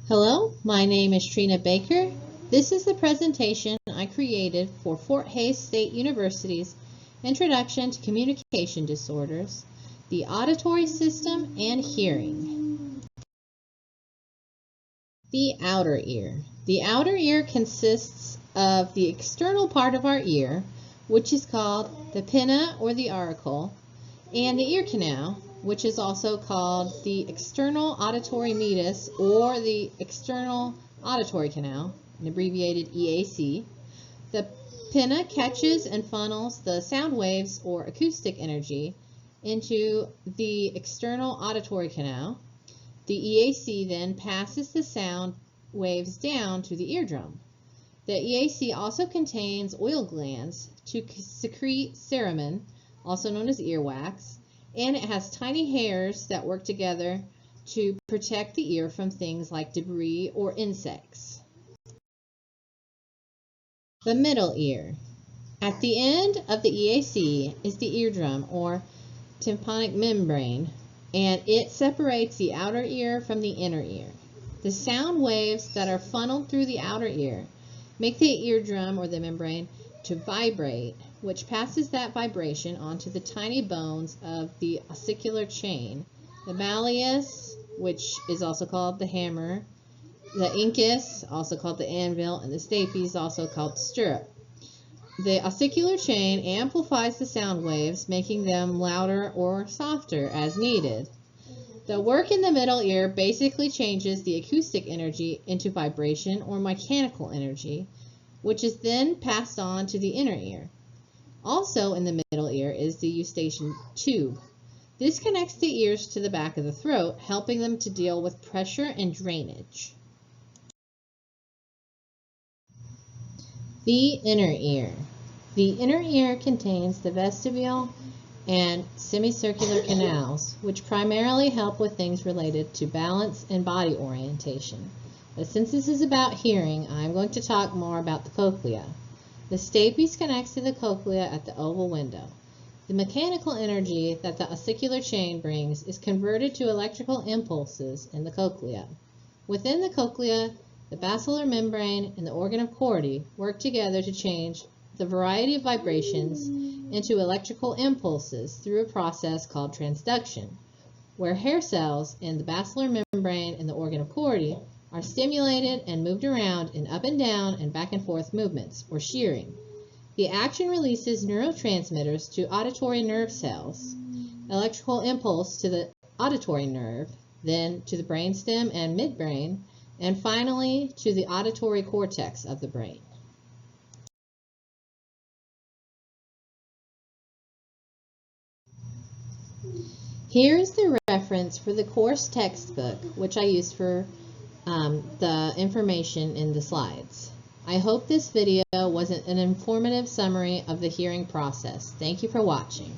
Hello, my name is Trina Baker. This is the presentation I created for Fort Hays State University's Introduction to Communication Disorders, the Auditory System, and Hearing. The outer ear. The outer ear consists of the external part of our ear, which is called the pinna or the auricle, and the ear canal, which is also called the external auditory meatus or the external auditory canal, an abbreviated EAC. The pinna catches and funnels the sound waves or acoustic energy into the external auditory canal. The EAC then passes the sound waves down to the eardrum. The EAC also contains oil glands to secrete cerumen, also known as earwax, and it has tiny hairs that work together to protect the ear from things like debris or insects. The middle ear. At the end of the EAC is the eardrum or tympanic membrane, and it separates the outer ear from the inner ear. The sound waves that are funneled through the outer ear make the eardrum or the membrane to vibrate, which passes that vibration onto the tiny bones of the ossicular chain, the malleus, which is also called the hammer, the incus, also called the anvil, and the stapes, also called the stirrup. The ossicular chain amplifies the sound waves, making them louder or softer as needed. The work in the middle ear basically changes the acoustic energy into vibration or mechanical energy, which is then passed on to the inner ear. Also in the middle ear is the eustachian tube. This connects the ears to the back of the throat, helping them to deal with pressure and drainage. The inner ear. The inner ear contains the vestibule and semicircular canals, which primarily help with things related to balance and body orientation. But since this is about hearing, I'm going to talk more about the cochlea. The stapes connects to the cochlea at the oval window. The mechanical energy that the ossicular chain brings is converted to electrical impulses in the cochlea. Within the cochlea, the basilar membrane and the organ of Corti work together to change the variety of vibrations into electrical impulses through a process called transduction, where hair cells in the basilar membrane and the organ of Corti are stimulated and moved around in up and down and back and forth movements, or shearing. The action releases neurotransmitters to auditory nerve cells, electrical impulse to the auditory nerve, then to the brainstem and midbrain, and finally to the auditory cortex of the brain. Here is the reference for the course textbook, which I used for the information in the slides. I hope this video was an informative summary of the hearing process. Thank you for watching.